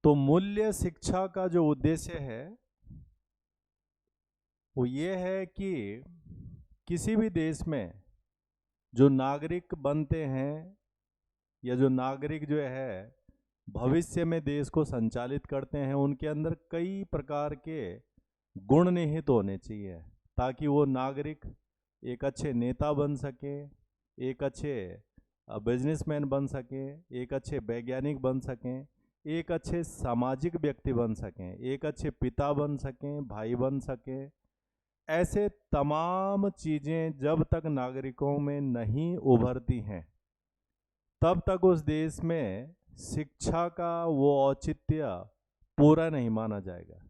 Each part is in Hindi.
तो मूल्य शिक्षा का जो उद्देश्य है वो ये है कि किसी भी देश में जो नागरिक बनते हैं या जो नागरिक जो है भविष्य में देश को संचालित करते हैं, उनके अंदर कई प्रकार के गुण निहित होने चाहिए ताकि वो नागरिक एक अच्छे नेता बन सके, एक अच्छे बिजनेसमैन बन सकें, एक अच्छे वैज्ञानिक बन सकें, एक अच्छे सामाजिक व्यक्ति बन सकें, एक अच्छे पिता बन सकें, भाई बन सकें। ऐसे तमाम चीज़ें जब तक नागरिकों में नहीं उभरती हैं तब तक उस देश में शिक्षा का वो औचित्य पूरा नहीं माना जाएगा।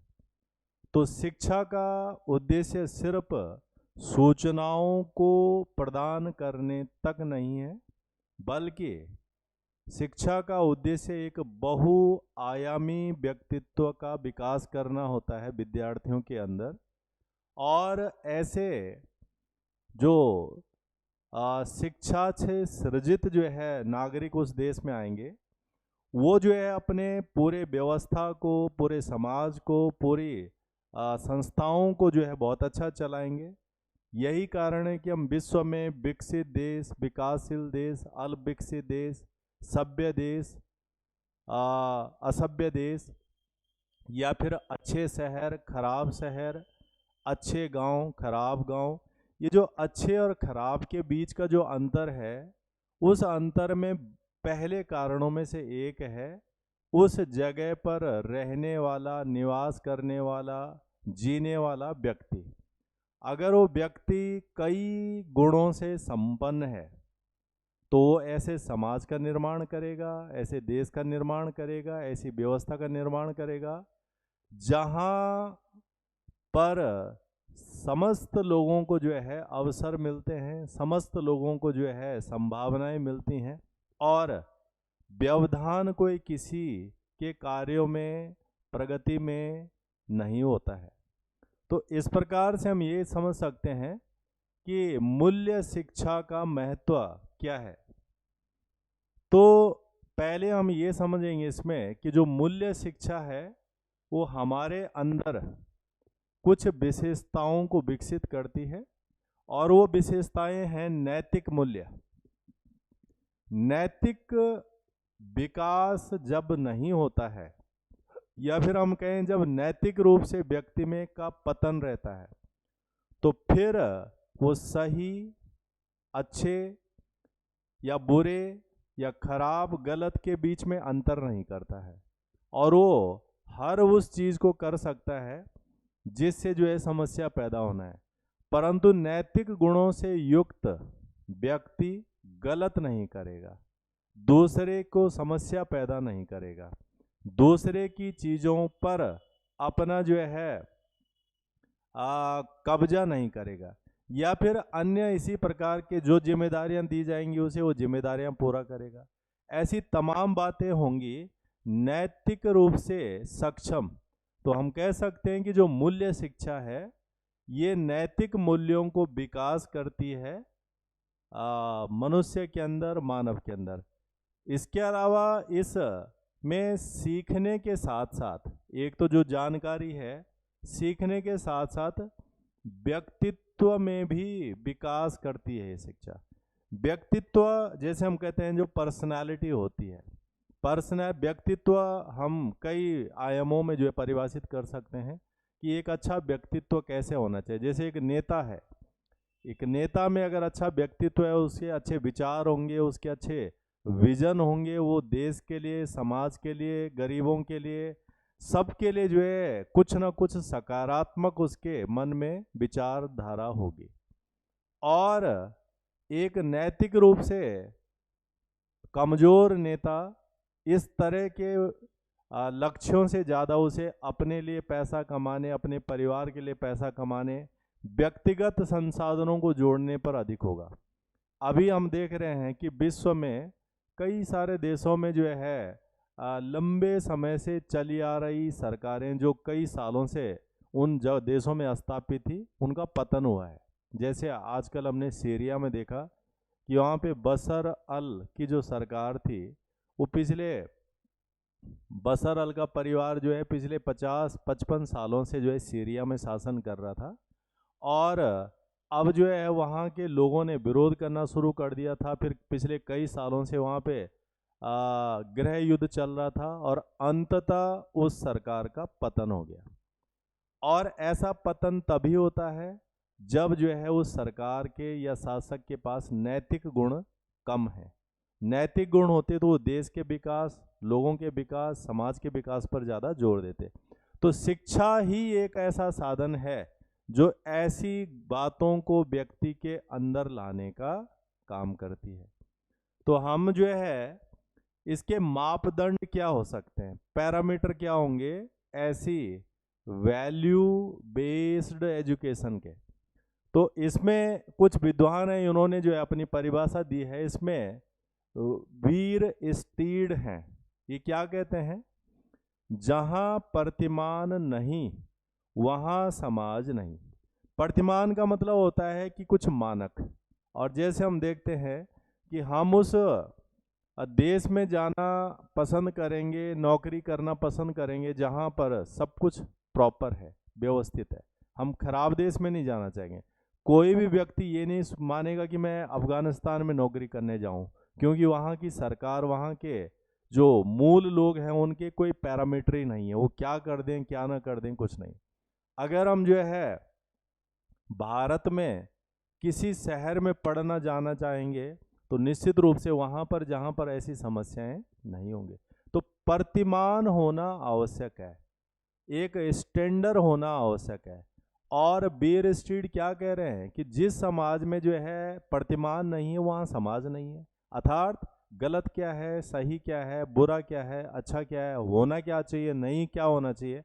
तो शिक्षा का उद्देश्य सिर्फ सूचनाओं को प्रदान करने तक नहीं है, बल्कि शिक्षा का उद्देश्य एक बहुआयामी व्यक्तित्व का विकास करना होता है विद्यार्थियों के अंदर। और ऐसे जो शिक्षा से सृजित जो है नागरिक उस देश में आएंगे, वो जो है अपने पूरे व्यवस्था को, पूरे समाज को, पूरी संस्थाओं को जो है बहुत अच्छा चलाएंगे। यही कारण है कि हम विश्व में विकसित देश, विकासशील देश, अल्प विकसित देश, सभ्य देश, असभ्य देश, या फिर अच्छे शहर, खराब शहर, अच्छे गांव, खराब गांव, ये जो अच्छे और खराब के बीच का जो अंतर है, उस अंतर में पहले कारणों में से एक है उस जगह पर रहने वाला, निवास करने वाला, जीने वाला व्यक्ति। अगर वो व्यक्ति कई गुणों से संपन्न है तो वो ऐसे समाज का निर्माण करेगा, ऐसे देश का निर्माण करेगा, ऐसी व्यवस्था का निर्माण करेगा जहाँ पर समस्त लोगों को जो है अवसर मिलते हैं, समस्त लोगों को जो है संभावनाएं मिलती हैं और व्यवधान कोई किसी के कार्यों में, प्रगति में नहीं होता है। तो इस प्रकार से हम ये समझ सकते हैं कि मूल्य शिक्षा का महत्व क्या है। तो पहले हम ये समझेंगे इसमें कि जो मूल्य शिक्षा है वो हमारे अंदर कुछ विशेषताओं को विकसित करती है और वो विशेषताएं हैं नैतिक मूल्य। नैतिक विकास जब नहीं होता है, या फिर हम कहें जब नैतिक रूप से व्यक्ति में का पतन रहता है, तो फिर वो सही, अच्छे या बुरे या खराब, गलत के बीच में अंतर नहीं करता है और वो हर उस चीज़ को कर सकता है जिससे जो है समस्या पैदा होना है। परंतु नैतिक गुणों से युक्त व्यक्ति गलत नहीं करेगा, दूसरे को समस्या पैदा नहीं करेगा, दूसरे की चीज़ों पर अपना जो है कब्जा नहीं करेगा, या फिर अन्य इसी प्रकार के जो जिम्मेदारियां दी जाएंगी उसे वो जिम्मेदारियां पूरा करेगा। ऐसी तमाम बातें होंगी नैतिक रूप से सक्षम। तो हम कह सकते हैं कि जो मूल्य शिक्षा है ये नैतिक मूल्यों को विकास करती है मनुष्य के अंदर, मानव के अंदर। इसके अलावा इस में सीखने के साथ साथ, एक तो जो जानकारी है, सीखने के साथ साथ व्यक्तित्व में भी विकास करती है ये शिक्षा। व्यक्तित्व जैसे हम कहते हैं जो पर्सनालिटी होती है, व्यक्तित्व हम कई आयामों में जो है परिभाषित कर सकते हैं कि एक अच्छा व्यक्तित्व कैसे होना चाहिए। जैसे एक नेता है, एक नेता में अगर अच्छा व्यक्तित्व है, उसके अच्छे विचार होंगे, उसके अच्छे विजन होंगे, वो देश के लिए, समाज के लिए, गरीबों के लिए, सबके लिए जो है कुछ ना कुछ सकारात्मक उसके मन में विचारधारा होगी। और एक नैतिक रूप से कमजोर नेता इस तरह के लक्ष्यों से ज़्यादा उसे अपने लिए पैसा कमाने, अपने परिवार के लिए पैसा कमाने, व्यक्तिगत संसाधनों को जोड़ने पर अधिक होगा। अभी हम देख रहे हैं कि विश्व में कई सारे देशों में जो है लंबे समय से चली आ रही सरकारें जो कई सालों से उन जो देशों में स्थापित थी, उनका पतन हुआ है। जैसे आजकल हमने सीरिया में देखा कि वहाँ पे बशर अल की जो सरकार थी वो पिछले बशर अल का परिवार जो है पिछले 50-55 सालों से जो है सीरिया में शासन कर रहा था, और अब जो है वहाँ के लोगों ने विरोध करना शुरू कर दिया था। फिर पिछले कई सालों से वहाँ पे गृह युद्ध चल रहा था, और अंततः उस सरकार का पतन हो गया। और ऐसा पतन तभी होता है जब जो है उस सरकार के या शासक के पास नैतिक गुण कम है। नैतिक गुण होते तो वो देश के विकास, लोगों के विकास, समाज के विकास पर ज़्यादा जोर देते। तो शिक्षा ही एक ऐसा साधन है जो ऐसी बातों को व्यक्ति के अंदर लाने का काम करती है। तो हम जो है इसके मापदंड क्या हो सकते हैं, पैरामीटर क्या होंगे ऐसी वैल्यू बेस्ड एजुकेशन के। तो इसमें कुछ विद्वान हैं, उन्होंने जो है अपनी परिभाषा दी है इसमें, वीर स्टीड हैं। ये क्या कहते हैं, जहां प्रतिमान नहीं वहां समाज नहीं। प्रतिमान का मतलब होता है कि कुछ मानक, और जैसे हम देखते हैं कि हम उस देश में जाना पसंद करेंगे, नौकरी करना पसंद करेंगे जहां पर सब कुछ प्रॉपर है, व्यवस्थित है। हम खराब देश में नहीं जाना चाहेंगे। कोई भी व्यक्ति ये नहीं मानेगा कि मैं अफगानिस्तान में नौकरी करने जाऊं, क्योंकि वहाँ की सरकार, वहाँ के जो मूल लोग हैं उनके कोई पैरामीटर ही नहीं है, वो क्या कर दें क्या ना कर दें कुछ नहीं। अगर हम जो है भारत में किसी शहर में पढ़ना जाना चाहेंगे तो निश्चित रूप से वहाँ पर जहाँ पर ऐसी समस्याएं नहीं होंगे। तो प्रतिमान होना आवश्यक है, एक स्टैंडर्ड होना आवश्यक है। और बीयर स्ट्रीट क्या कह रहे हैं कि जिस समाज में जो है प्रतिमान नहीं है वहाँ समाज नहीं है। अर्थात गलत क्या है, सही क्या है, बुरा क्या है, अच्छा क्या है, होना क्या चाहिए, नहीं क्या होना चाहिए,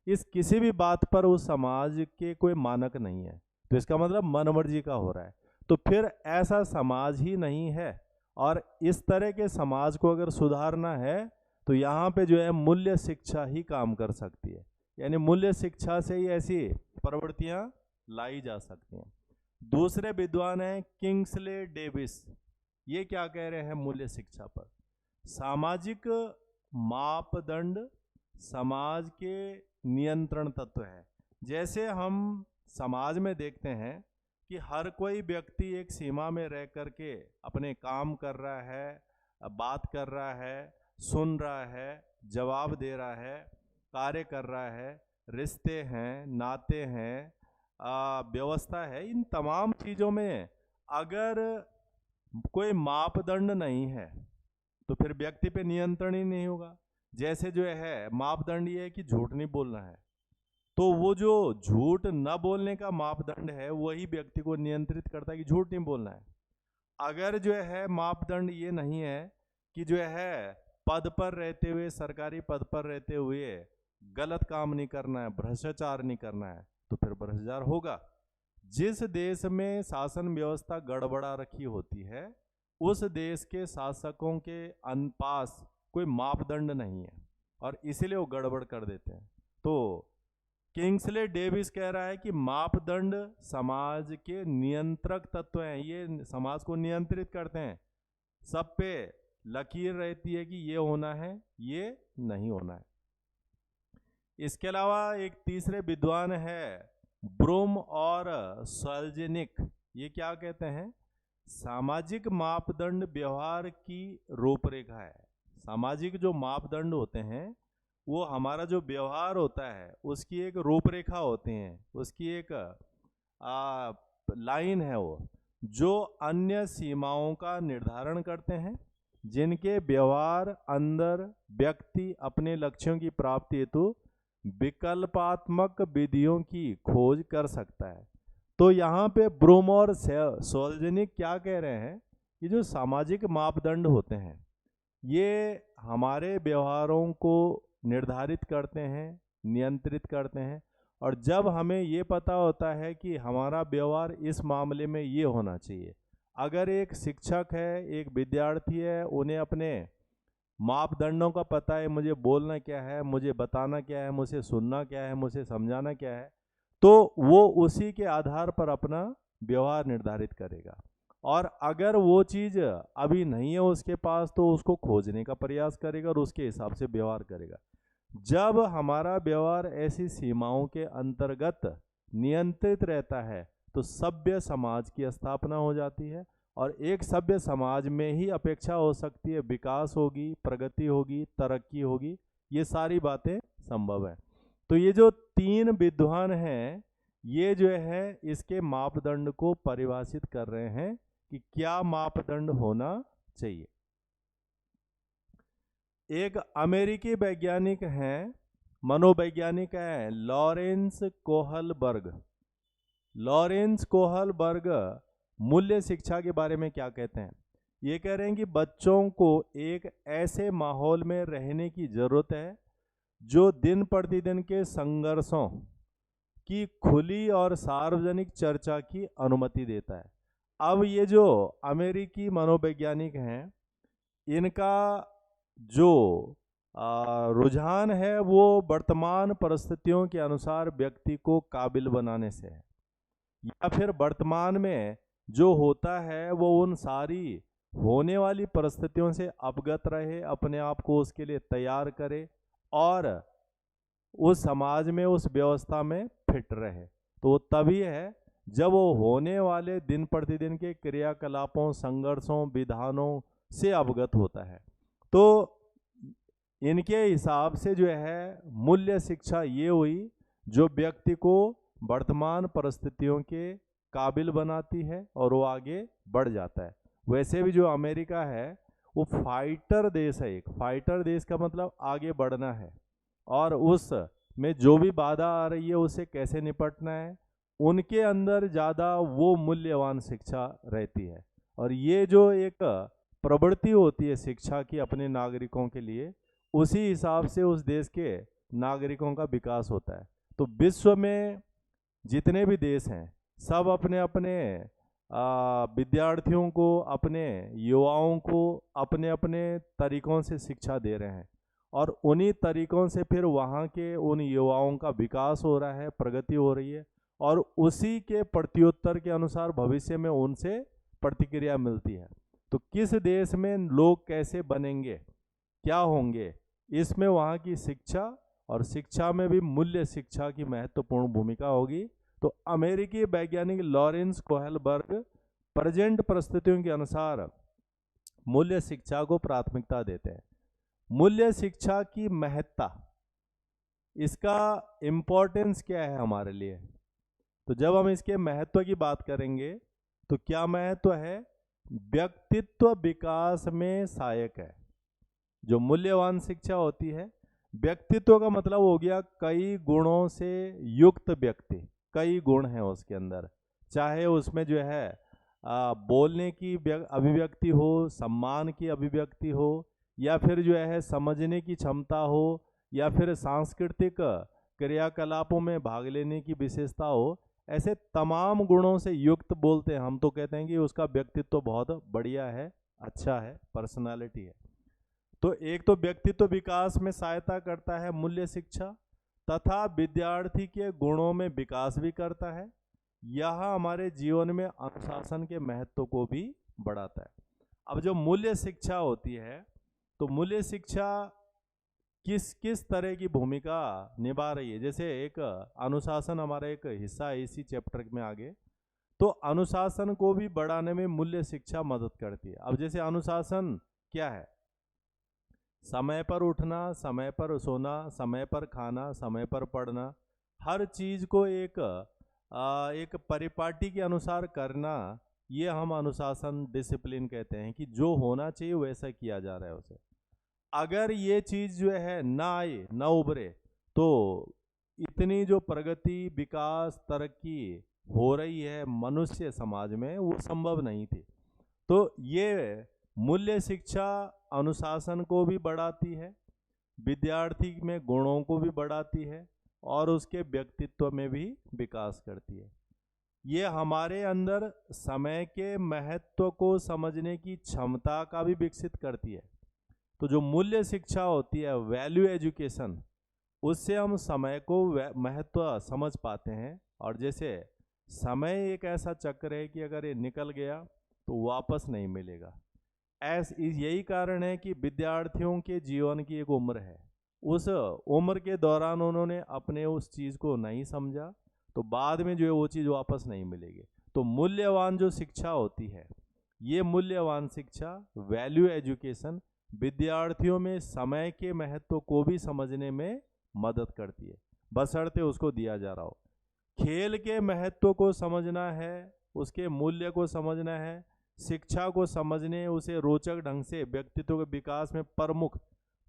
इस किसी भी बात पर उस समाज के कोई मानक नहीं है। तो इसका मतलब मनमर्जी का हो रहा है। तो फिर ऐसा समाज ही नहीं है। और इस तरह के समाज को अगर सुधारना है तो यहाँ पे जो है मूल्य शिक्षा ही काम कर सकती है। यानी मूल्य शिक्षा से ही ऐसी प्रवृत्तियां लाई जा सकती हैं। दूसरे विद्वान हैं किंग्सले डेविस। ये क्या कह रहे हैं मूल्य शिक्षा पर, सामाजिक मापदंड समाज के नियंत्रण तत्व है। जैसे हम समाज में देखते हैं कि हर कोई व्यक्ति एक सीमा में रह करके अपने काम कर रहा है, बात कर रहा है, सुन रहा है, जवाब दे रहा है, कार्य कर रहा है, रिश्ते हैं, नाते हैं, व्यवस्था है। इन तमाम चीज़ों में अगर कोई मापदंड नहीं है तो फिर व्यक्ति पे नियंत्रण ही नहीं होगा। जैसे जो है मापदंड ये है कि झूठ नहीं बोलना है, तो वो जो झूठ न बोलने का मापदंड है वही व्यक्ति को नियंत्रित करता है कि झूठ नहीं बोलना है। अगर जो है मापदंड ये नहीं है कि जो है पद पर रहते हुए, सरकारी पद पर रहते हुए गलत काम नहीं करना है, भ्रष्टाचार नहीं करना है, तो फिर भ्रष्टाचार होगा। जिस देश में शासन व्यवस्था गड़बड़ा रखी होती है उस देश के शासकों के पास कोई मापदंड नहीं है और इसीलिए वो गड़बड़ कर देते हैं। तो किंग्सले डेविस कह रहा है कि मापदंड समाज के नियंत्रक तत्व हैं, ये समाज को नियंत्रित करते हैं। सब पे लकीर रहती है कि ये होना है, ये नहीं होना है। इसके अलावा एक तीसरे विद्वान है ब्रूम और सॉल्जेनिक। ये क्या कहते हैं, सामाजिक मापदंड व्यवहार की रूपरेखा है। सामाजिक जो मापदंड होते हैं वो हमारा जो व्यवहार होता है उसकी एक रूपरेखा होती है, उसकी एक लाइन है वो, जो अन्य सीमाओं का निर्धारण करते हैं, जिनके व्यवहार अंदर व्यक्ति अपने लक्ष्यों की प्राप्ति हेतु विकल्पात्मक विधियों की खोज कर सकता है। तो यहाँ पे ब्रूम और सॉल्जेनिक क्या कह रहे हैं कि जो सामाजिक मापदंड होते हैं ये हमारे व्यवहारों को निर्धारित करते हैं, नियंत्रित करते हैं। और जब हमें ये पता होता है कि हमारा व्यवहार इस मामले में ये होना चाहिए, अगर एक शिक्षक है, एक विद्यार्थी है, उन्हें अपने मापदंडों का पता है, मुझे बोलना क्या है, मुझे बताना क्या है, मुझे सुनना क्या है, मुझे समझाना क्या है, तो वो उसी के आधार पर अपना व्यवहार निर्धारित करेगा। और अगर वो चीज़ अभी नहीं है उसके पास तो उसको खोजने का प्रयास करेगा और उसके हिसाब से व्यवहार करेगा। जब हमारा व्यवहार ऐसी सीमाओं के अंतर्गत नियंत्रित रहता है तो सभ्य समाज की स्थापना हो जाती है, और एक सभ्य समाज में ही अपेक्षा हो सकती है विकास होगी, प्रगति होगी, तरक्की होगी, ये सारी बातें संभव है। तो ये जो तीन विद्वान हैं ये जो है इसके मापदंड को परिभाषित कर रहे हैं कि क्या मापदंड होना चाहिए। एक अमेरिकी वैज्ञानिक हैं, मनोवैज्ञानिक हैं, लॉरेंस कोहलबर्ग। लॉरेंस कोहलबर्ग मूल्य शिक्षा के बारे में क्या कहते हैं? ये कह रहे हैं कि बच्चों को एक ऐसे माहौल में रहने की जरूरत है जो दिन प्रतिदिन के संघर्षों की खुली और सार्वजनिक चर्चा की अनुमति देता है। अब ये जो अमेरिकी मनोवैज्ञानिक हैं इनका जो रुझान है वो वर्तमान परिस्थितियों के अनुसार व्यक्ति को काबिल बनाने से है, या फिर वर्तमान में जो होता है वो उन सारी होने वाली परिस्थितियों से अवगत रहे, अपने आप को उसके लिए तैयार करे और उस समाज में उस व्यवस्था में फिट रहे। तो वो तभी है जब वो होने वाले दिन प्रतिदिन के क्रियाकलापों, संघर्षों, विधानों से अवगत होता है। तो इनके हिसाब से जो है मूल्य शिक्षा ये हुई जो व्यक्ति को वर्तमान परिस्थितियों के काबिल बनाती है और वो आगे बढ़ जाता है। वैसे भी जो अमेरिका है वो फाइटर देश है। एक फाइटर देश का मतलब आगे बढ़ना है, और उस में जो भी बाधा आ रही है उससे कैसे निपटना है, उनके अंदर ज़्यादा वो मूल्यवान शिक्षा रहती है। और ये जो एक प्रवृत्ति होती है शिक्षा की अपने नागरिकों के लिए, उसी हिसाब से उस देश के नागरिकों का विकास होता है। तो विश्व में जितने भी देश हैं सब अपने अपने विद्यार्थियों को, अपने युवाओं को अपने अपने तरीकों से शिक्षा दे रहे हैं, और उन्हीं तरीकों से फिर वहाँ के उन युवाओं का विकास हो रहा है, प्रगति हो रही है, और उसी के प्रत्युत्तर के अनुसार भविष्य में उनसे प्रतिक्रिया मिलती है। तो किस देश में लोग कैसे बनेंगे, क्या होंगे, इसमें वहाँ की शिक्षा और शिक्षा में भी मूल्य शिक्षा की महत्वपूर्ण भूमिका होगी। तो अमेरिकी वैज्ञानिक लॉरेंस कोहलबर्ग प्रेजेंट परिस्थितियों के अनुसार मूल्य शिक्षा को प्राथमिकता देते हैं। मूल्य शिक्षा की महत्ता, इसका इम्पोर्टेंस क्या है हमारे लिए? तो जब हम इसके महत्व की बात करेंगे तो क्या महत्व है? व्यक्तित्व विकास में सहायक है। जो मूल्यवान शिक्षा होती है, व्यक्तित्व का मतलब हो गया कई गुणों से युक्त व्यक्ति, कई गुण हैं उसके अंदर, चाहे उसमें जो है बोलने की अभिव्यक्ति हो, सम्मान की अभिव्यक्ति हो, या फिर जो है समझने की क्षमता हो, या फिर सांस्कृतिक क्रियाकलापों में भाग लेने की विशेषता हो। ऐसे तमाम गुणों से युक्त बोलते हैं हम, तो कहते हैं कि उसका व्यक्तित्व बहुत बढ़िया है, अच्छा है, पर्सनालिटी है। तो एक तो व्यक्तित्व विकास में सहायता करता है मूल्य शिक्षा, तथा विद्यार्थी के गुणों में विकास भी करता है। यह हमारे जीवन में अनुशासन के महत्व को भी बढ़ाता है। अब जो मूल्य शिक्षा होती है, तो मूल्य शिक्षा किस किस तरह की भूमिका निभा रही है? जैसे एक अनुशासन हमारा एक हिस्सा है इसी चैप्टर में आगे, तो अनुशासन को भी बढ़ाने में मूल्य शिक्षा मदद करती है। अब जैसे अनुशासन क्या है? समय पर उठना, समय पर सोना, समय पर खाना, समय पर पढ़ना, हर चीज़ को एक परिपाटी के अनुसार करना, ये हम अनुशासन, डिसिप्लिन कहते हैं कि जो होना चाहिए वैसा किया जा रहा है उसे। अगर ये चीज़ जो है ना आए, ना उभरे, तो इतनी जो प्रगति, विकास, तरक्की हो रही है मनुष्य समाज में, वो संभव नहीं थी। तो ये मूल्य शिक्षा अनुशासन को भी बढ़ाती है, विद्यार्थी में गुणों को भी बढ़ाती है, और उसके व्यक्तित्व में भी विकास करती है। ये हमारे अंदर समय के महत्व को समझने की क्षमता का भी विकसित करती है। तो जो मूल्य शिक्षा होती है, वैल्यू एजुकेशन, उससे हम समय को महत्व समझ पाते हैं। और जैसे समय एक ऐसा चक्र है कि अगर ये निकल गया तो वापस नहीं मिलेगा। यही कारण है कि विद्यार्थियों के जीवन की एक उम्र है, उस उम्र के दौरान उन्होंने अपने उस चीज़ को नहीं समझा, तो बाद में जो है वो चीज़ वापस नहीं मिलेगी। तो मूल्यवान जो शिक्षा होती है, ये मूल्यवान शिक्षा, वैल्यू एजुकेशन, विद्यार्थियों में समय के महत्व को भी समझने में मदद करती है, बशर्ते उसको दिया जा रहा हो। खेल के महत्व को समझना है, उसके मूल्य को समझना है, शिक्षा को समझने, उसे रोचक ढंग से व्यक्तित्व के विकास में प्रमुख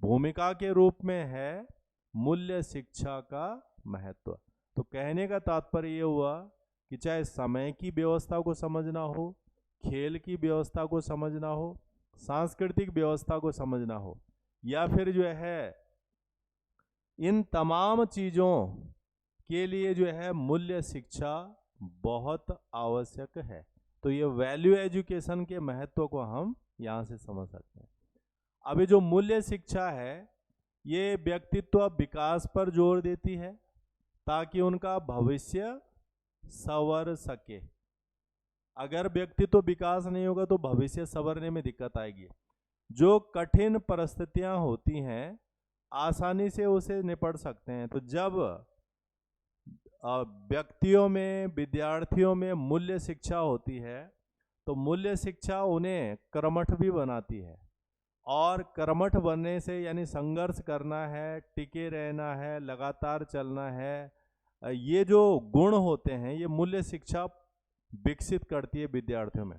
भूमिका के रूप में है मूल्य शिक्षा का महत्व। तो कहने का तात्पर्य ये हुआ कि चाहे समय की व्यवस्था को समझना हो, खेल की व्यवस्था को समझना हो, सांस्कृतिक व्यवस्था को समझना हो, या फिर जो है इन तमाम चीज़ों के लिए जो है मूल्य शिक्षा बहुत आवश्यक है। तो ये वैल्यू एजुकेशन के महत्व को हम यहाँ से समझ सकते हैं। अभी जो मूल्य शिक्षा है, ये व्यक्तित्व विकास पर जोर देती है ताकि उनका भविष्य संवर सके। अगर व्यक्तित्व विकास नहीं होगा तो भविष्य संवरने में दिक्कत आएगी। जो कठिन परिस्थितियां होती हैं आसानी से उसे निपट सकते हैं। तो जब व्यक्तियों में, विद्यार्थियों में मूल्य शिक्षा होती है तो मूल्य शिक्षा उन्हें कर्मठ भी बनाती है, और कर्मठ बनने से यानी संघर्ष करना है, टिके रहना है, लगातार चलना है, ये जो गुण होते हैं ये मूल्य शिक्षा विकसित करती है विद्यार्थियों में।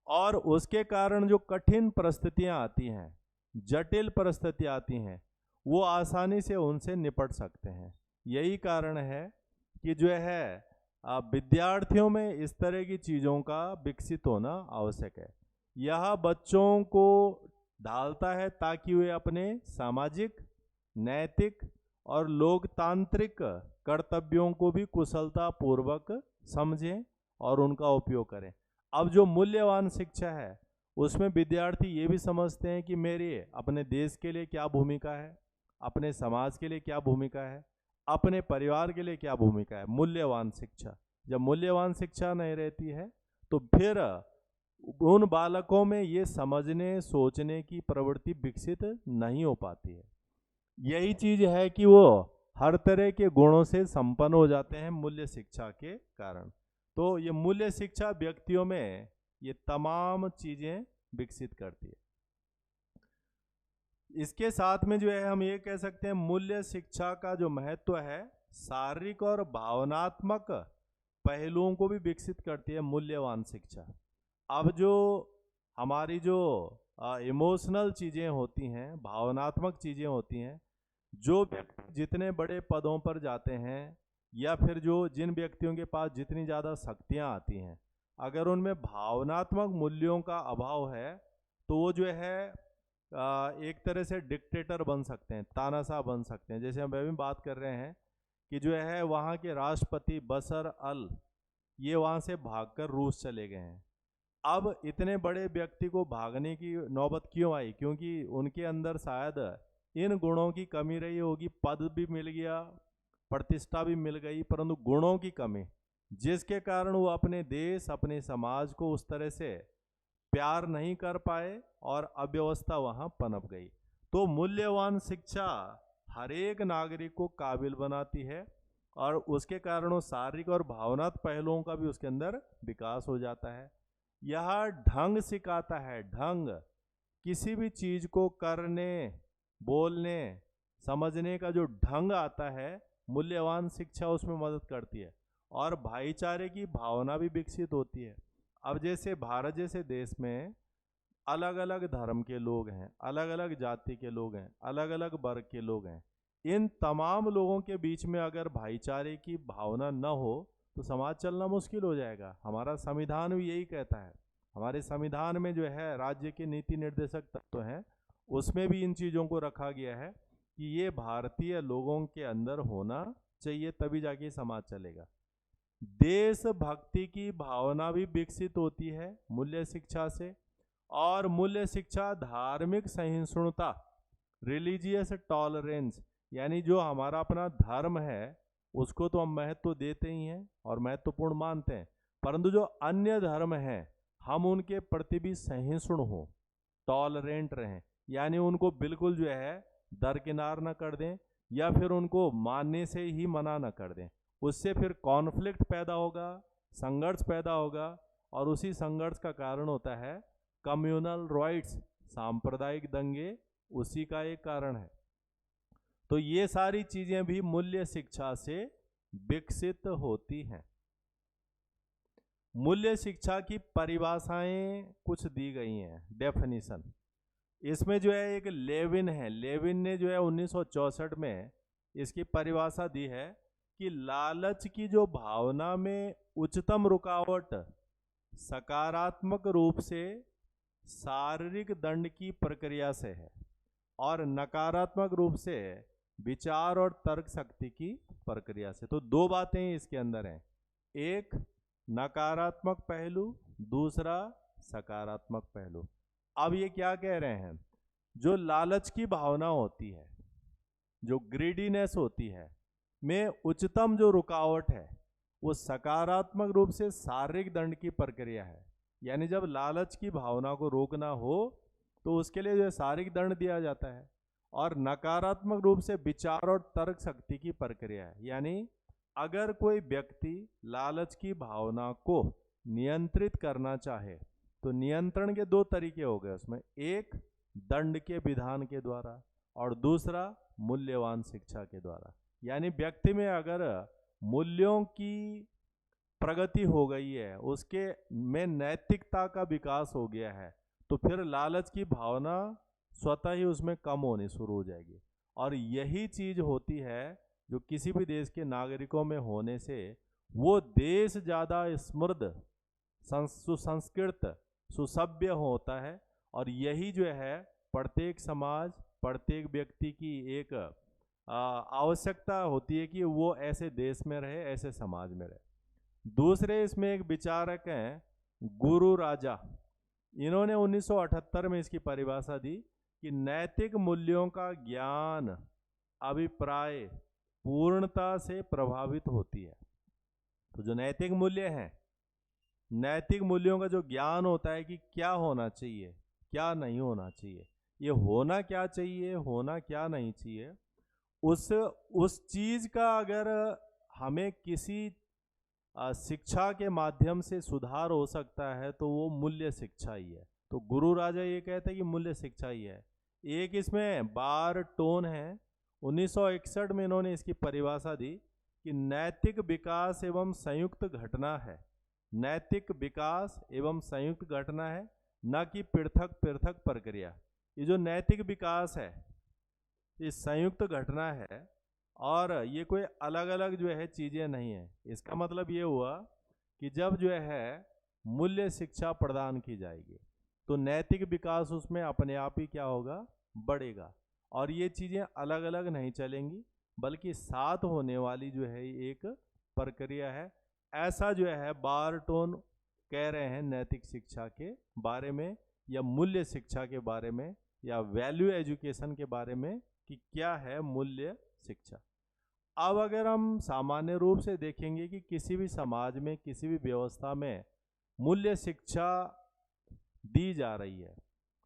और उसके कारण जो कठिन परिस्थितियां आती हैं, जटिल परिस्थितियां आती हैं, वो आसानी से उनसे निपट सकते हैं। यही कारण है कि जो है विद्यार्थियों में इस तरह की चीज़ों का विकसित होना आवश्यक है। यह बच्चों को ढालता है ताकि वे अपने सामाजिक, नैतिक और लोकतांत्रिक कर्तव्यों को भी कुशलता पूर्वक समझें और उनका उपयोग करें। अब जो मूल्यवान शिक्षा है उसमें विद्यार्थी ये भी समझते हैं कि मेरी अपने देश के लिए क्या भूमिका है, अपने समाज के लिए क्या भूमिका है, अपने परिवार के लिए क्या भूमिका है। मूल्यवान शिक्षा, जब मूल्यवान शिक्षा नहीं रहती है तो फिर उन बालकों में ये समझने, सोचने की प्रवृत्ति विकसित नहीं हो पाती है। यही चीज है कि वो हर तरह के गुणों से संपन्न हो जाते हैं मूल्य शिक्षा के कारण। तो ये मूल्य शिक्षा व्यक्तियों में ये तमाम चीजें विकसित करती है। इसके साथ में जो है हम ये कह सकते हैं मूल्य शिक्षा का जो महत्व है शारीरिक और भावनात्मक पहलुओं को भी विकसित करती है मूल्यवान शिक्षा। अब जो हमारी जो इमोशनल चीज़ें होती हैं, भावनात्मक चीज़ें होती हैं, जो व्यक्ति जितने बड़े पदों पर जाते हैं या फिर जो जिन व्यक्तियों के पास जितनी ज़्यादा शक्तियाँ आती हैं, अगर उनमें भावनात्मक मूल्यों का अभाव है तो वो जो है एक तरह से डिक्टेटर बन सकते हैं, तानाशाह बन सकते हैं। जैसे हम अभी बात कर रहे हैं कि जो है वहाँ के राष्ट्रपति बशर अल, ये वहाँ से भागकर रूस चले गए हैं। अब इतने बड़े व्यक्ति को भागने की नौबत क्यों आई? क्योंकि उनके अंदर शायद इन गुणों की कमी रही होगी। पद भी मिल गया, प्रतिष्ठा भी मिल गई, परंतु गुणों की कमी, जिसके कारण वो अपने देश, अपने समाज को उस तरह से प्यार नहीं कर पाए और अव्यवस्था वहाँ पनप गई। तो मूल्यवान शिक्षा हर एक नागरिक को काबिल बनाती है और उसके कारण वो शारीरिक और भावनात्मक पहलुओं का भी उसके अंदर विकास हो जाता है। यह ढंग सिखाता है, ढंग, किसी भी चीज को करने, बोलने, समझने का जो ढंग आता है, मूल्यवान शिक्षा उसमें मदद करती है और भाईचारे की भावना भी विकसित होती है। अब जैसे भारत जैसे देश में अलग अलग धर्म के लोग हैं, अलग अलग जाति के लोग हैं, अलग अलग वर्ग के लोग हैं। इन तमाम लोगों के बीच में अगर भाईचारे की भावना न हो तो समाज चलना मुश्किल हो जाएगा। हमारा संविधान भी यही कहता है। हमारे संविधान में जो है राज्य के नीति निर्देशक तत्व हैं, उसमें भी इन चीज़ों को रखा गया है कि ये भारतीय लोगों के अंदर होना चाहिए, तभी जाके समाज चलेगा। देशभक्ति की भावना भी विकसित होती है मूल्य शिक्षा से, और मूल्य शिक्षा धार्मिक सहिष्णुता, रिलीजियस टॉलरेंस, यानी जो हमारा अपना धर्म है उसको तो हम महत्व देते ही हैं और महत्वपूर्ण मानते हैं, परंतु जो अन्य धर्म हैं, हम उनके प्रति भी सहिष्णु हों, टॉलरेंट रहें, यानी उनको बिल्कुल जो है दरकिनार ना कर दें या फिर उनको मानने से ही मना ना कर दें। उससे फिर कॉन्फ्लिक्ट पैदा होगा, संघर्ष पैदा होगा, और उसी संघर्ष का कारण होता है कम्युनल राइट्स, सांप्रदायिक दंगे, उसी का एक कारण है। तो ये सारी चीजें भी मूल्य शिक्षा से विकसित होती हैं। मूल्य शिक्षा की परिभाषाएं कुछ दी गई हैं, डेफिनेशन। इसमें जो है एक लेविन है, लेविन ने जो है 1964 में इसकी परिभाषा दी है कि लालच की जो भावना में उच्चतम रुकावट सकारात्मक रूप से शारीरिक दंड की प्रक्रिया से है और नकारात्मक रूप से विचार और तर्क शक्ति की प्रक्रिया से। तो दो बातें इसके अंदर हैं, एक नकारात्मक पहलू, दूसरा सकारात्मक पहलू। अब ये क्या कह रहे हैं, जो लालच की भावना होती है, जो ग्रीडीनेस होती है, में उच्चतम जो रुकावट है वो सकारात्मक रूप से शारीरिक दंड की प्रक्रिया है। यानी जब लालच की भावना को रोकना हो तो उसके लिए जो शारीरिक दंड दिया जाता है, और नकारात्मक रूप से विचार और तर्क शक्ति की प्रक्रिया है। यानी अगर कोई व्यक्ति लालच की भावना को नियंत्रित करना चाहे तो नियंत्रण के दो तरीके हो गए उसमें, एक दंड के विधान के द्वारा और दूसरा मूल्यवान शिक्षा के द्वारा। यानी व्यक्ति में अगर मूल्यों की प्रगति हो गई है, उसके में नैतिकता का विकास हो गया है, तो फिर लालच की भावना स्वतः ही उसमें कम होनी शुरू हो जाएगी। और यही चीज होती है जो किसी भी देश के नागरिकों में होने से वो देश ज़्यादा समृद्ध, सुसंस्कृत, सुसभ्य होता है। और यही जो है प्रत्येक समाज, प्रत्येक व्यक्ति की एक आवश्यकता होती है कि वो ऐसे देश में रहे, ऐसे समाज में रहे। दूसरे इसमें एक विचारक हैं गुरु राजा, इन्होंने 1978 में इसकी परिभाषा दी कि नैतिक मूल्यों का ज्ञान अभिप्राय पूर्णता से प्रभावित होती है। तो जो नैतिक मूल्य हैं, नैतिक मूल्यों का जो ज्ञान होता है कि क्या होना चाहिए, क्या नहीं होना चाहिए, ये होना क्या चाहिए, होना क्या नहीं चाहिए, उस चीज का अगर हमें किसी शिक्षा के माध्यम से सुधार हो सकता है तो वो मूल्य शिक्षा ही है। तो गुरु राजा ये कहते हैं कि मूल्य शिक्षा ही है। एक इसमें बार टोन है, 1961 में इन्होंने इसकी परिभाषा दी कि नैतिक विकास एवं संयुक्त घटना है, नैतिक विकास एवं संयुक्त घटना है, न कि पृथक पृथक प्रक्रिया। ये जो नैतिक विकास है ये संयुक्त घटना है और ये कोई अलग अलग जो है चीज़ें नहीं है। इसका मतलब ये हुआ कि जब जो है मूल्य शिक्षा प्रदान की जाएगी तो नैतिक विकास उसमें अपने आप ही क्या होगा, बढ़ेगा। और ये चीज़ें अलग अलग नहीं चलेंगी बल्कि साथ होने वाली जो है एक प्रक्रिया है। ऐसा जो है बारटोन कह रहे हैं नैतिक शिक्षा के बारे में या मूल्य शिक्षा के बारे में या वैल्यू एजुकेशन के बारे में कि क्या है मूल्य शिक्षा। अब अगर हम सामान्य रूप से देखेंगे कि किसी भी समाज में, किसी भी व्यवस्था में मूल्य शिक्षा दी जा रही है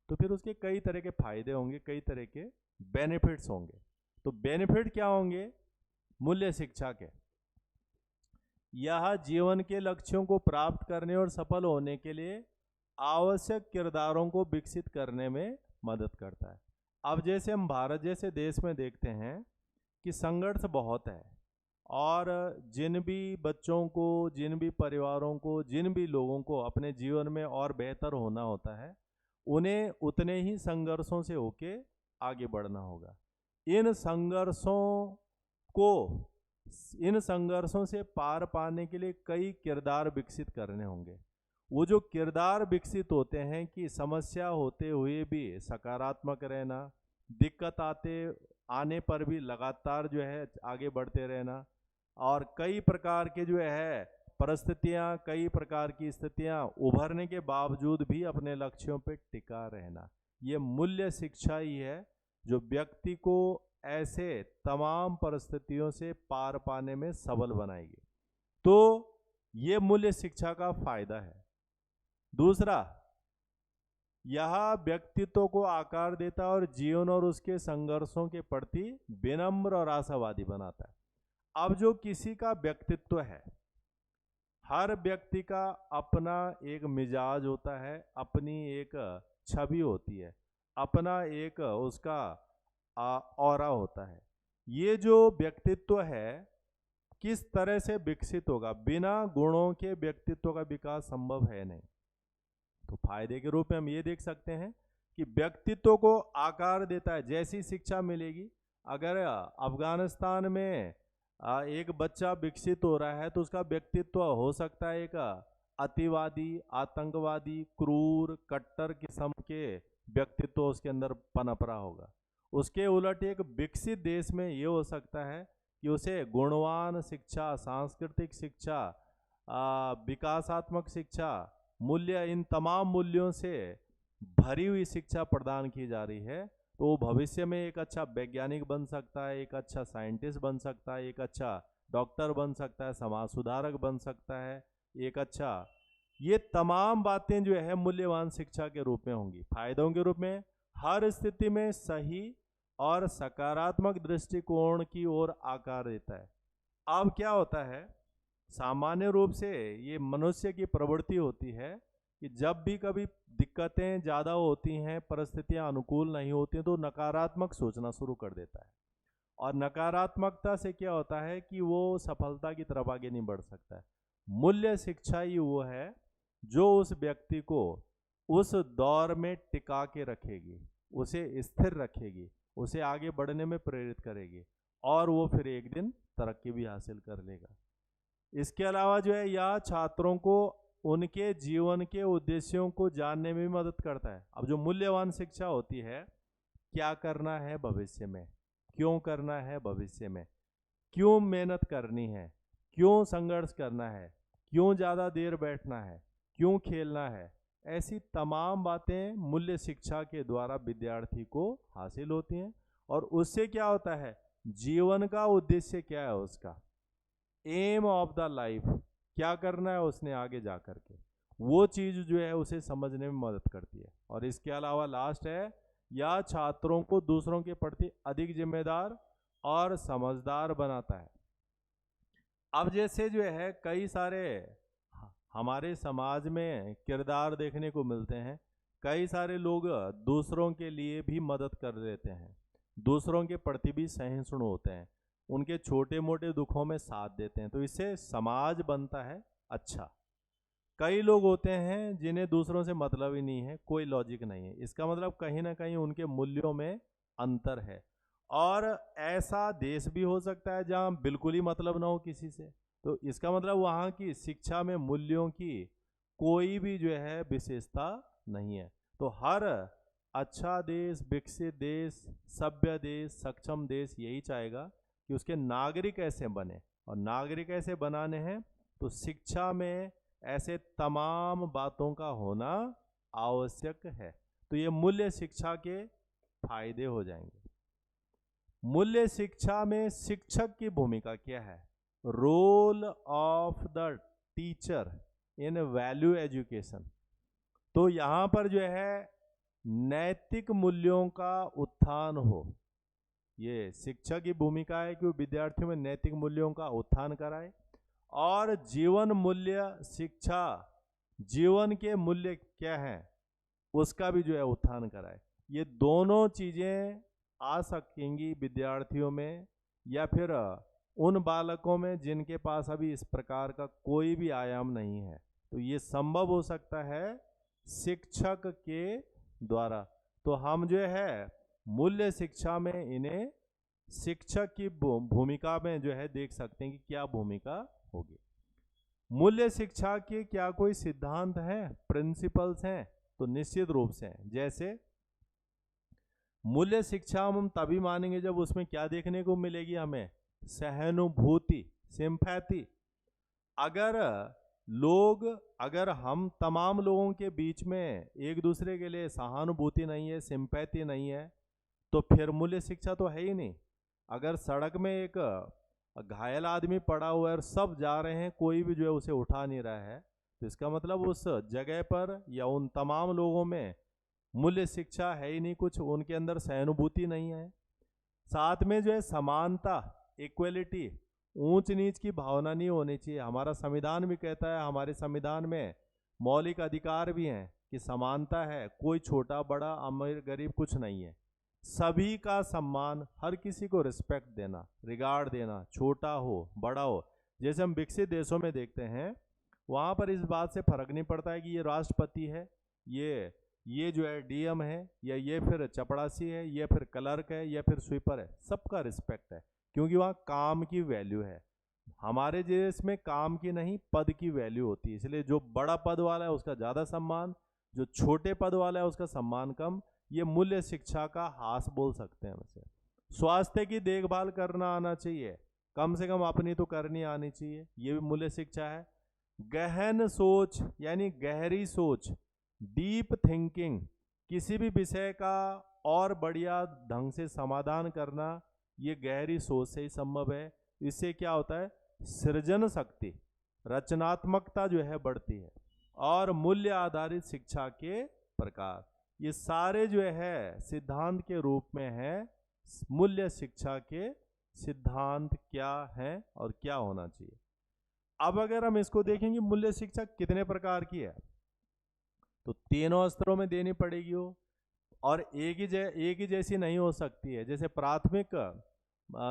तो फिर उसके कई तरह के फायदे होंगे, कई तरह के बेनिफिट्स होंगे। तो बेनिफिट क्या होंगे मूल्य शिक्षा के? यह जीवन के लक्ष्यों को प्राप्त करने और सफल होने के लिए आवश्यक किरदारों को विकसित करने में मदद करता है। अब जैसे हम भारत जैसे देश में देखते हैं कि संघर्ष बहुत है और जिन भी बच्चों को, जिन भी परिवारों को, जिन भी लोगों को अपने जीवन में और बेहतर होना होता है उन्हें उतने ही संघर्षों से होके आगे बढ़ना होगा। इन संघर्षों से पार पाने के लिए कई किरदार विकसित करने होंगे। वो जो किरदार विकसित होते हैं कि समस्या होते हुए भी सकारात्मक रहना, दिक्कत आने पर भी लगातार जो है आगे बढ़ते रहना, और कई प्रकार के जो है परिस्थितियां, कई प्रकार की स्थितियां उभरने के बावजूद भी अपने लक्ष्यों पर टिका रहना, ये मूल्य शिक्षा ही है जो व्यक्ति को ऐसे तमाम परिस्थितियों से पार पाने में सबल बनाएगी। तो ये मूल्य शिक्षा का फायदा है। दूसरा, यह व्यक्तित्व को आकार देता है और जीवन और उसके संघर्षों के प्रति विनम्र और आशावादी बनाता है। अब जो किसी का व्यक्तित्व है, हर व्यक्ति का अपना एक मिजाज होता है, अपनी एक छवि होती है, अपना एक उसका ऑरा होता है। ये जो व्यक्तित्व है किस तरह से विकसित होगा? बिना गुणों के व्यक्तित्व का विकास संभव है नहीं। तो फायदे के रूप में हम ये देख सकते हैं कि व्यक्तित्व को आकार देता है। जैसी शिक्षा मिलेगी, अगर अफगानिस्तान में एक बच्चा विकसित हो रहा है तो उसका व्यक्तित्व हो सकता है एक अतिवादी, आतंकवादी, क्रूर, कट्टर किस्म के व्यक्तित्व उसके अंदर पनप रहा होगा। उसके उलट एक विकसित देश में ये हो सकता है कि उसे गुणवान शिक्षा, सांस्कृतिक शिक्षा, विकासात्मक शिक्षा, मूल्य, इन तमाम मूल्यों से भरी हुई शिक्षा प्रदान की जा रही है। तो वो भविष्य में एक अच्छा वैज्ञानिक बन सकता है, एक अच्छा साइंटिस्ट बन सकता है, एक अच्छा डॉक्टर बन सकता है, समाज सुधारक बन सकता है, एक अच्छा, ये तमाम बातें जो है मूल्यवान शिक्षा के रूप में होंगी। फायदों के रूप में हर स्थिति में सही और सकारात्मक दृष्टिकोण की ओर आकार देता है। अब क्या होता है, सामान्य रूप से ये मनुष्य की प्रवृत्ति होती है कि जब भी कभी दिक्कतें ज़्यादा होती हैं, परिस्थितियां अनुकूल नहीं होती हैं, तो नकारात्मक सोचना शुरू कर देता है। और नकारात्मकता से क्या होता है कि वो सफलता की तरफ आगे नहीं बढ़ सकता है। मूल्य शिक्षा ही वो है जो उस व्यक्ति को उस दौर में टिका के रखेगी, उसे स्थिर रखेगी, उसे आगे बढ़ने में प्रेरित करेगी और वो फिर एक दिन तरक्की भी हासिल कर लेगा। इसके अलावा जो है यह छात्रों को उनके जीवन के उद्देश्यों को जानने में भी मदद करता है। अब जो मूल्यवान शिक्षा होती है, क्या करना है भविष्य में, क्यों करना है भविष्य में, क्यों मेहनत करनी है, क्यों संघर्ष करना है, क्यों ज़्यादा देर बैठना है, क्यों खेलना है, ऐसी तमाम बातें मूल्य शिक्षा के द्वारा विद्यार्थी को हासिल होती हैं। और उससे क्या होता है, जीवन का उद्देश्य क्या है, उसका एम ऑफ द लाइफ क्या करना है उसने आगे जा कर के, वो चीज़ जो है उसे समझने में मदद करती है। और इसके अलावा लास्ट है, यह छात्रों को दूसरों के प्रति अधिक जिम्मेदार और समझदार बनाता है। अब जैसे जो है कई सारे हमारे समाज में किरदार देखने को मिलते हैं, कई सारे लोग दूसरों के लिए भी मदद कर देते हैं, दूसरों के प्रति भी सहिष्णु होते हैं, उनके छोटे मोटे दुखों में साथ देते हैं, तो इससे समाज बनता है अच्छा। कई लोग होते हैं जिन्हें दूसरों से मतलब ही नहीं है, कोई लॉजिक नहीं है, इसका मतलब कहीं ना कहीं उनके मूल्यों में अंतर है। और ऐसा देश भी हो सकता है जहाँ बिल्कुल ही मतलब ना हो किसी से, तो इसका मतलब वहाँ की शिक्षा में मूल्यों की कोई भी जो है विशेषता नहीं है। तो हर अच्छा देश, विकसित देश, सभ्य देश, सक्षम देश यही चाहेगा कि उसके नागरिक ऐसे बने, और नागरिक ऐसे बनाने हैं तो शिक्षा में ऐसे तमाम बातों का होना आवश्यक है। तो ये मूल्य शिक्षा के फायदे हो जाएंगे। मूल्य शिक्षा में शिक्षक की भूमिका क्या है? Role of the teacher in value education. तो यहाँ पर जो है नैतिक मूल्यों का उत्थान हो, ये शिक्षक की भूमिका है कि वो विद्यार्थियों में नैतिक मूल्यों का उत्थान कराए, और जीवन मूल्य शिक्षा, जीवन के मूल्य क्या हैं उसका भी जो है उत्थान कराए। ये दोनों चीज़ें आ सकेंगी विद्यार्थियों में या फिर उन बालकों में जिनके पास अभी इस प्रकार का कोई भी आयाम नहीं है, तो ये संभव हो सकता है शिक्षक के द्वारा। तो हम जो है मूल्य शिक्षा में इन्हें शिक्षक की भूमिका में जो है देख सकते हैं कि क्या भूमिका होगी। मूल्य शिक्षा के क्या कोई सिद्धांत हैं, प्रिंसिपल्स हैं? तो निश्चित रूप से हैं। जैसे मूल्य शिक्षा हम तभी मानेंगे जब उसमें क्या देखने को मिलेगी हमें, सहानुभूति, सिंपैथी। अगर हम तमाम लोगों के बीच में एक दूसरे के लिए सहानुभूति नहीं है, सिंपैथी नहीं है, तो फिर मूल्य शिक्षा तो है ही नहीं। अगर सड़क में एक घायल आदमी पड़ा हुआ है और सब जा रहे हैं, कोई भी जो है उसे उठा नहीं रहा है, तो इसका मतलब उस जगह पर या उन तमाम लोगों में मूल्य शिक्षा है ही नहीं, कुछ उनके अंदर सहानुभूति नहीं है। साथ में जो है समानता, इक्वलिटी, ऊंच नीच की भावना नहीं होनी चाहिए। हमारा संविधान भी कहता है, हमारे संविधान में मौलिक अधिकार भी हैं कि समानता है, कोई छोटा बड़ा अमीर गरीब कुछ नहीं है, सभी का सम्मान, हर किसी को रिस्पेक्ट देना, रिगार्ड देना, छोटा हो बड़ा हो। जैसे हम विकसित देशों में देखते हैं, वहाँ पर इस बात से फर्क नहीं पड़ता है कि ये राष्ट्रपति है, ये जो है डीएम है, या ये फिर चपड़ासी है, ये फिर क्लर्क है, या फिर स्वीपर है, सबका रिस्पेक्ट है, क्योंकि वहाँ काम की वैल्यू है। हमारे देश में काम की नहीं, पद की वैल्यू होती है, इसलिए जो बड़ा पद वाला है उसका ज़्यादा सम्मान, जो छोटे पद वाला है उसका सम्मान कम। ये मूल्य शिक्षा का हास बोल सकते हैं वैसे। स्वास्थ्य की देखभाल करना आना चाहिए, कम से कम अपनी तो करनी आनी चाहिए, ये भी मूल्य शिक्षा है। गहन सोच यानी गहरी सोच, डीप थिंकिंग, किसी भी विषय का और बढ़िया ढंग से समाधान करना, ये गहरी सोच से ही संभव है। इससे क्या होता है, सृजन शक्ति, रचनात्मकता जो है बढ़ती है। और मूल्य आधारित शिक्षा के प्रकार, ये सारे जो है सिद्धांत के रूप में है। मूल्य शिक्षा के सिद्धांत क्या हैं और क्या होना चाहिए। अब अगर हम इसको देखेंगे मूल्य शिक्षा कितने प्रकार की है, तो तीनों स्तरों में देनी पड़ेगी वो, और एक ही जैसी नहीं हो सकती है। जैसे प्राथमिक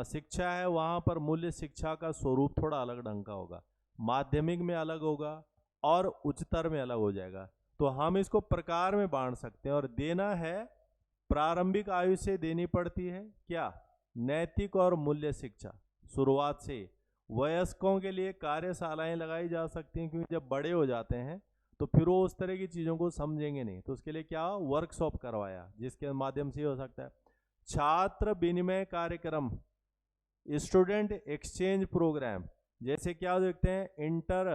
शिक्षा है, वहाँ पर मूल्य शिक्षा का स्वरूप थोड़ा अलग ढंग का होगा, माध्यमिक में अलग होगा और उच्चतर में अलग हो जाएगा। तो हम इसको प्रकार में बांट सकते हैं। और देना है, प्रारंभिक आयु से देनी पड़ती है क्या, नैतिक और मूल्य शिक्षा शुरुआत से। वयस्कों के लिए कार्यशालाएं लगाई जा सकती हैं, क्योंकि जब बड़े हो जाते हैं तो फिर वो उस तरह की चीज़ों को समझेंगे नहीं, तो उसके लिए क्या वर्कशॉप करवाया, जिसके माध्यम से हो सकता है। छात्र विनिमय कार्यक्रम, स्टूडेंट एक्सचेंज प्रोग्राम, जैसे क्या देखते हैं, इंटर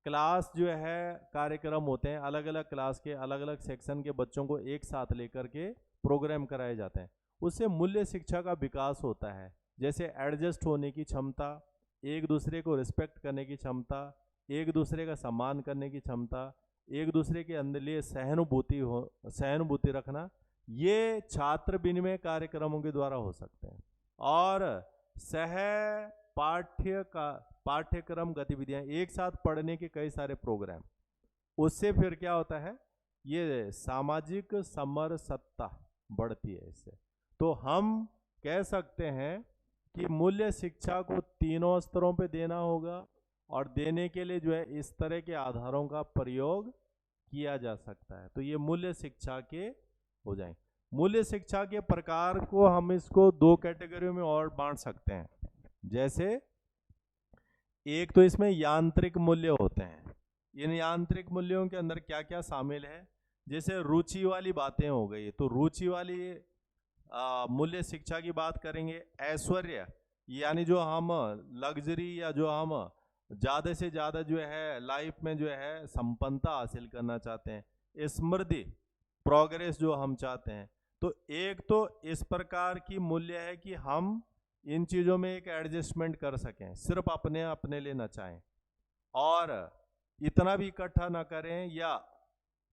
क्लास जो है कार्यक्रम होते हैं, अलग अलग क्लास के अलग अलग सेक्शन के बच्चों को एक साथ लेकर के प्रोग्राम कराए जाते हैं। उससे मूल्य शिक्षा का विकास होता है, जैसे एडजस्ट होने की क्षमता, एक दूसरे को रिस्पेक्ट करने की क्षमता, एक दूसरे का सम्मान करने की क्षमता, एक दूसरे के अंदर लिए सहानुभूति रखना, ये छात्र विनिमय कार्यक्रमों के द्वारा हो सकते हैं। और सह पाठ्यक्रम गतिविधियां, एक साथ पढ़ने के कई सारे प्रोग्राम, उससे फिर क्या होता है, ये सामाजिक समरसता बढ़ती है इससे। तो हम कह सकते हैं कि मूल्य शिक्षा को तीनों स्तरों पे देना होगा, और देने के लिए जो है इस तरह के आधारों का प्रयोग किया जा सकता है। तो ये मूल्य शिक्षा के हो जाएंगे। मूल्य शिक्षा के प्रकार को हम इसको दो कैटेगरी में और बांट सकते हैं। जैसे एक तो इसमें यांत्रिक मूल्य होते हैं। इन यांत्रिक मूल्यों के अंदर क्या क्या शामिल है, जैसे रुचि वाली बातें हो गई, तो रुचि वाली मूल्य शिक्षा की बात करेंगे। ऐश्वर्य यानी जो हम लग्जरी या जो हम ज़्यादा से ज़्यादा जो है लाइफ में जो है संपन्नता हासिल करना चाहते हैं। स्मृति, प्रोग्रेस जो हम चाहते हैं। तो एक तो इस प्रकार की मूल्य है कि हम इन चीज़ों में एक एडजस्टमेंट कर सकें, सिर्फ अपने अपने लिए ना चाहें और इतना भी इकट्ठा ना करें। या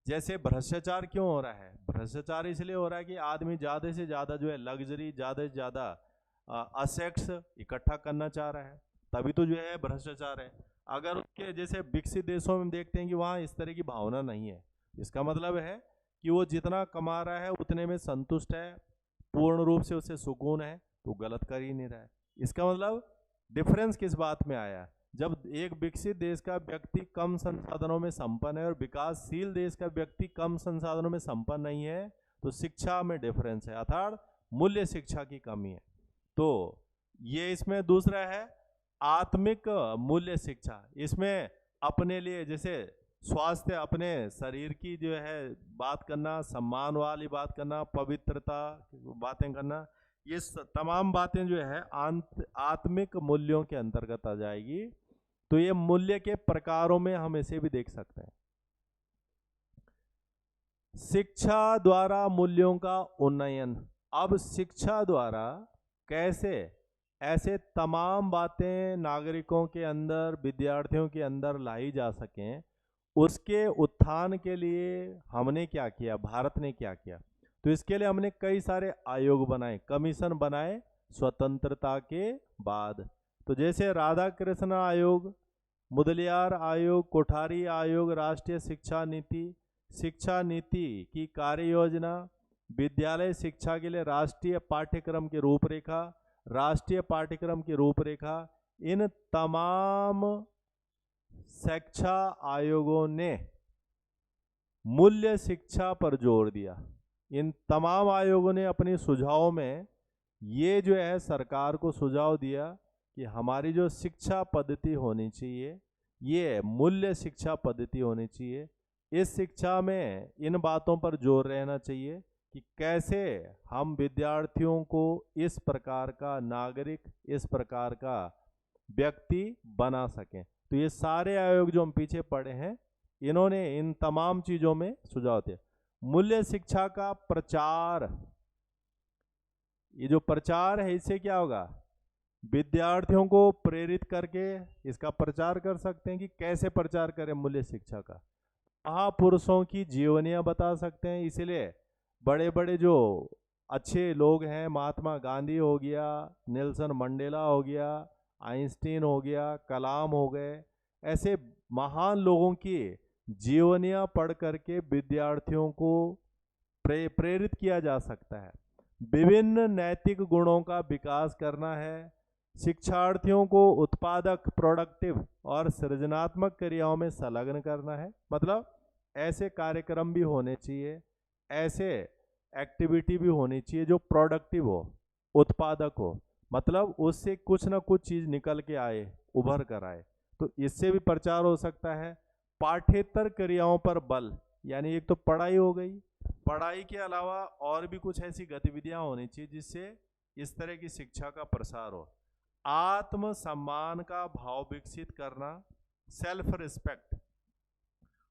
जैसे भ्रष्टाचार क्यों हो रहा है, भ्रष्टाचार इसलिए हो रहा है कि आदमी ज़्यादा से ज़्यादा जो है लग्जरी, ज़्यादा से ज़्यादा असेट्स इकट्ठा करना चाह रहा है, तभी तो जो है भ्रष्टाचार है। अगर उसके जैसे विकसित देशों में देखते हैं कि वहाँ इस तरह की भावना नहीं है, इसका मतलब है कि वो जितना कमा रहा है उतने में संतुष्ट है, पूर्ण रूप से उसे सुकून है, तो गलत कर ही नहीं रहा है। इसका मतलब डिफरेंस किस बात में आया, जब एक विकसित देश का व्यक्ति कम संसाधनों में संपन्न है और विकासशील देश का व्यक्ति कम संसाधनों में संपन्न नहीं है, तो शिक्षा में डिफरेंस है, अर्थात मूल्य शिक्षा की कमी है। तो ये इसमें दूसरा है आत्मिक मूल्य शिक्षा। इसमें अपने लिए जैसे स्वास्थ्य, अपने शरीर की जो है बात करना, सम्मान वाली बात करना, पवित्रता बातें करना, ये तमाम बातें जो है आत्मिक मूल्यों के अंतर्गत आ जाएगी। तो ये मूल्य के प्रकारों में हम इसे भी देख सकते हैं। शिक्षा द्वारा मूल्यों का उन्नयन। अब शिक्षा द्वारा कैसे ऐसे तमाम बातें नागरिकों के अंदर, विद्यार्थियों के अंदर लाई जा सकें, उसके उत्थान के लिए हमने क्या किया, भारत ने क्या किया? तो इसके लिए हमने कई सारे आयोग बनाए, कमीशन बनाए स्वतंत्रता के बाद। तो जैसे राधा कृष्ण आयोग, मुदलियार आयोग, कोठारी आयोग, राष्ट्रीय शिक्षा नीति की कार्य योजना, विद्यालय शिक्षा के लिए राष्ट्रीय पाठ्यक्रम की रूपरेखा, राष्ट्रीय पाठ्यक्रम की रूपरेखा, इन तमाम शिक्षा आयोगों ने मूल्य शिक्षा पर जोर दिया। इन तमाम आयोगों ने अपने सुझावों में ये जो है सरकार को सुझाव दिया कि हमारी जो शिक्षा पद्धति होनी चाहिए ये मूल्य शिक्षा पद्धति होनी चाहिए। इस शिक्षा में इन बातों पर जोर रहना चाहिए कि कैसे हम विद्यार्थियों को इस प्रकार का नागरिक, इस प्रकार का व्यक्ति बना सकें। तो ये सारे आयोग जो हम पीछे पढ़े हैं, इन्होंने इन तमाम चीज़ों में सुझाव दिया। मूल्य शिक्षा का प्रचार, ये जो प्रचार है इससे क्या होगा, विद्यार्थियों को प्रेरित करके इसका प्रचार कर सकते हैं। कि कैसे प्रचार करें मूल्य शिक्षा का, महापुरुषों की जीवनियाँ बता सकते हैं। इसलिए बड़े बड़े जो अच्छे लोग हैं, महात्मा गांधी हो गया, नेल्सन मंडेला हो गया, आइंस्टीन हो गया, कलाम हो गए, ऐसे महान लोगों की जीवनियाँ पढ़ करके विद्यार्थियों को प्रेरित किया जा सकता है। विभिन्न नैतिक गुणों का विकास करना है, शिक्षार्थियों को उत्पादक, प्रोडक्टिव और सृजनात्मक क्रियाओं में संलग्न करना है। मतलब ऐसे कार्यक्रम भी होने चाहिए, ऐसे एक्टिविटी भी होनी चाहिए जो प्रोडक्टिव हो, उत्पादक हो, मतलब उससे कुछ ना कुछ चीज़ निकल के आए, उभर कर आए। तो इससे भी प्रचार हो सकता है। पाठ्येतर क्रियाओं पर बल, यानी एक तो पढ़ाई हो गई, पढ़ाई के अलावा और भी कुछ ऐसी गतिविधियां होनी चाहिए जिससे इस तरह की शिक्षा का प्रसार हो। आत्म सम्मान का भाव विकसित करना, सेल्फ रिस्पेक्ट,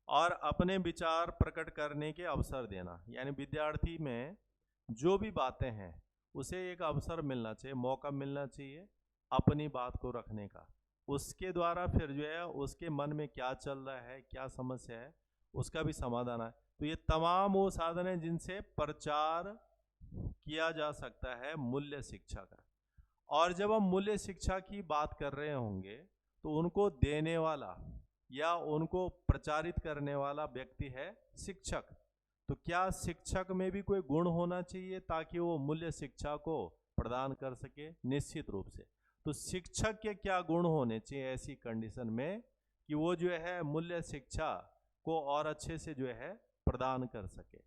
और अपने विचार प्रकट करने के अवसर देना। यानी विद्यार्थी में जो भी बातें हैं उसे एक अवसर मिलना चाहिए, मौका मिलना चाहिए अपनी बात को रखने का। उसके द्वारा फिर जो है उसके मन में क्या चल रहा है, क्या समस्या है, उसका भी समाधान है। तो ये तमाम वो साधन हैं जिनसे प्रचार किया जा सकता है मूल्य शिक्षा का। और जब हम मूल्य शिक्षा की बात कर रहे होंगे तो उनको देने वाला या उनको प्रचारित करने वाला व्यक्ति है शिक्षक। तो क्या शिक्षक में भी कोई गुण होना चाहिए ताकि वो मूल्य शिक्षा को प्रदान कर सके? निश्चित रूप से। तो शिक्षक के क्या गुण होने चाहिए ऐसी कंडीशन में कि वो जो है मूल्य शिक्षा को और अच्छे से जो है प्रदान कर सके?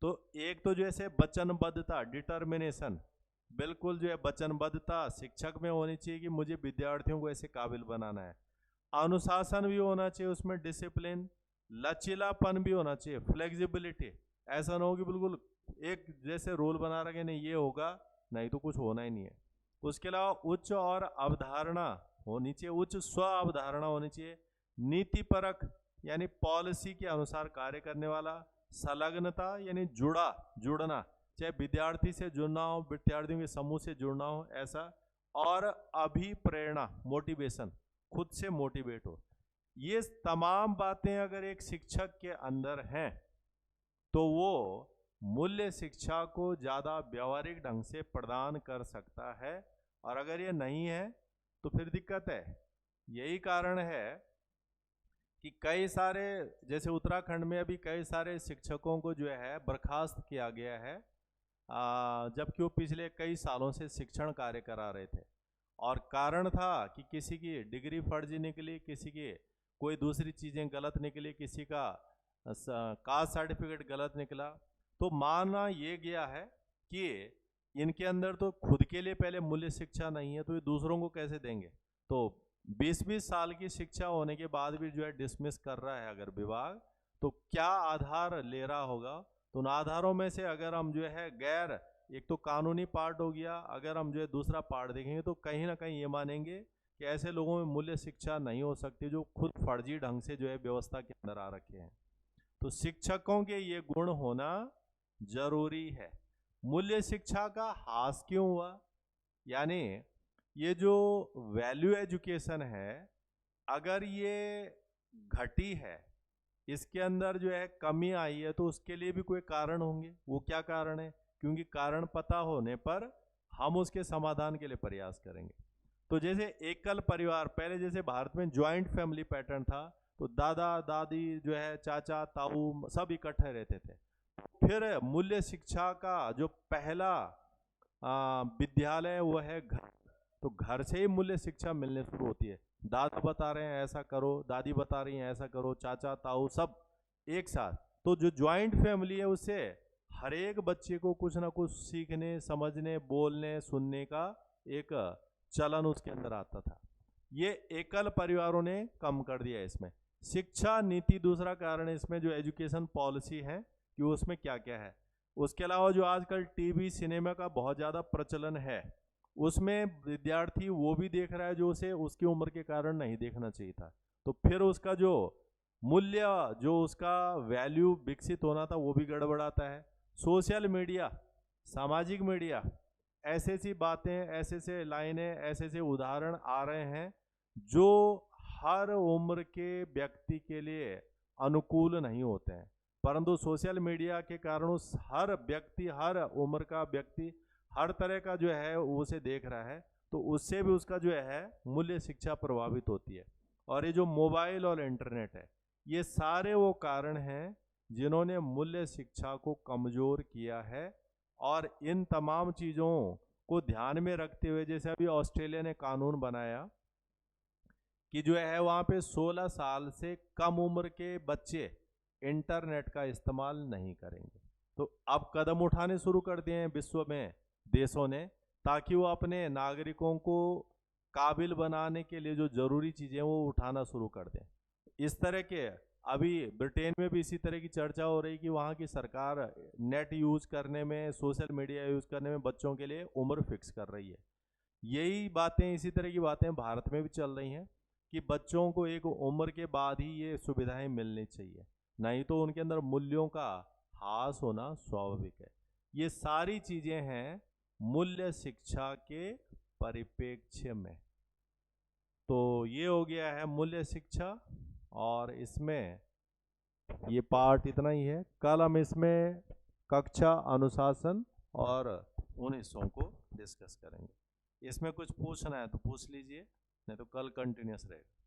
तो एक तो जैसे वचनबद्धता, डिटर्मिनेशन, बिल्कुल जो है वचनबद्धता शिक्षक में होनी चाहिए कि मुझे विद्यार्थियों को ऐसे काबिल बनाना है। अनुशासन भी होना चाहिए उसमें, डिसिप्लिन, लचीलापन भी होना चाहिए, फ्लेक्सिबिलिटी। ऐसा ना हो कि बिल्कुल एक जैसे रोल बना रखे, नहीं ये होगा, नहीं तो कुछ होना ही नहीं है। उसके अलावा उच्च और अवधारणा होनी चाहिए, उच्च स्व अवधारणा होनी चाहिए। नीतिपरक यानी पॉलिसी के अनुसार कार्य करने वाला। संलग्नता यानी जुड़ना, चाहे विद्यार्थी से जुड़ना हो, विद्यार्थियों के समूह से जुड़ना हो, ऐसा। और अभिप्रेरणा, मोटिवेशन, खुद से मोटिवेट हो। ये तमाम बातें अगर एक शिक्षक के अंदर हैं तो वो मूल्य शिक्षा को ज़्यादा व्यवहारिक ढंग से प्रदान कर सकता है। और अगर ये नहीं है तो फिर दिक्कत है। यही कारण है कि कई सारे, जैसे उत्तराखंड में अभी कई सारे शिक्षकों को जो है बर्खास्त किया गया है, जबकि वो पिछले कई सालों से शिक्षण कार्य करा रहे थे। और कारण था कि किसी की डिग्री फर्जी निकली, किसी की कोई दूसरी चीज़ें गलत निकली, किसी का कास्ट सर्टिफिकेट गलत निकला। तो माना ये गया है कि इनके अंदर तो खुद के लिए पहले मूल्य शिक्षा नहीं है, तो ये दूसरों को कैसे देंगे? तो 20-20 साल की शिक्षा होने के बाद भी जो है डिसमिस कर रहा है अगर विभाग, तो क्या आधार ले रहा होगा? तो उन आधारों में से अगर हम जो है गैर, एक तो कानूनी पार्ट हो गया, अगर हम जो है दूसरा पार्ट देखेंगे तो कहीं ना कहीं ये मानेंगे कि ऐसे लोगों में मूल्य शिक्षा नहीं हो सकती जो खुद फर्जी ढंग से जो है व्यवस्था के अंदर आ रखे हैं। तो शिक्षकों के ये गुण होना जरूरी है। मूल्य शिक्षा का ह्रास क्यों हुआ? यानी ये जो वैल्यू एजुकेशन है, अगर ये घटी है इसके अंदर जो है कमी आई है तो उसके लिए भी कोई कारण होंगे। वो क्या कारण है? क्योंकि कारण पता होने पर हम उसके समाधान के लिए प्रयास करेंगे। तो जैसे एकल परिवार, पहले जैसे भारत में ज्वाइंट फैमिली पैटर्न था, तो दादा दादी जो है, चाचा ताऊ सब इकट्ठे रहते थे। फिर मूल्य शिक्षा का जो पहला विद्यालय वो है घर। तो घर से ही मूल्य शिक्षा मिलने शुरू होती है। दादा बता रहे हैं ऐसा करो, दादी बता रही हैं ऐसा करो, चाचा ताऊ सब एक साथ। तो जो ज्वाइंट फैमिली है उससे हर एक बच्चे को कुछ ना कुछ सीखने, समझने, बोलने, सुनने का एक चलन उसके अंदर आता था। ये एकल परिवारों ने कम कर दिया इसमें। शिक्षा नीति दूसरा कारण है इसमें, जो एजुकेशन पॉलिसी है कि उसमें क्या क्या है। उसके अलावा जो आजकल टीवी सिनेमा का बहुत ज़्यादा प्रचलन है, उसमें विद्यार्थी वो भी देख रहा है जो उसे उसकी उम्र के कारण नहीं देखना चाहिए था। तो फिर उसका जो मूल्य, जो उसका वैल्यू विकसित होना था वो भी गड़बड़ाता है। सोशल मीडिया, सामाजिक मीडिया, ऐसे ऐसी बातें, ऐसे ऐसे लाइनें, ऐसे ऐसे उदाहरण आ रहे हैं जो हर उम्र के व्यक्ति के लिए अनुकूल नहीं होते हैं, परंतु सोशल मीडिया के कारण उस हर व्यक्ति, हर उम्र का व्यक्ति हर तरह का जो है वो उसे देख रहा है, तो उससे भी उसका जो है मूल्य शिक्षा प्रभावित होती है। और ये जो मोबाइल और इंटरनेट है, ये सारे वो कारण हैं जिन्होंने मूल्य शिक्षा को कमज़ोर किया है। और इन तमाम चीज़ों को ध्यान में रखते हुए, जैसे अभी ऑस्ट्रेलिया ने कानून बनाया कि जो है वहाँ पे 16 साल से कम उम्र के बच्चे इंटरनेट का इस्तेमाल नहीं करेंगे। तो अब कदम उठाने शुरू कर दिए हैं विश्व में देशों ने, ताकि वो अपने नागरिकों को काबिल बनाने के लिए जो ज़रूरी चीज़ें वो उठाना शुरू कर दें। इस तरह के अभी ब्रिटेन में भी इसी तरह की चर्चा हो रही कि वहाँ की सरकार नेट यूज़ करने में, सोशल मीडिया यूज़ करने में बच्चों के लिए उम्र फिक्स कर रही है। यही बातें, इसी तरह की बातें भारत में भी चल रही हैं कि बच्चों को एक उम्र के बाद ही ये सुविधाएं मिलनी चाहिए, नहीं तो उनके अंदर मूल्यों का ह्रास होना स्वाभाविक है। ये सारी चीज़ें हैं मूल्य शिक्षा के परिप्रेक्ष्य में। तो ये हो गया है मूल्य शिक्षा, और इसमें ये पार्ट इतना ही है। कल हम इसमें कक्षा, अनुशासन और उन हिस्सों को डिस्कस करेंगे। इसमें कुछ पूछना है तो पूछ लीजिए, नहीं तो कल कंटिन्यूस रहेगा।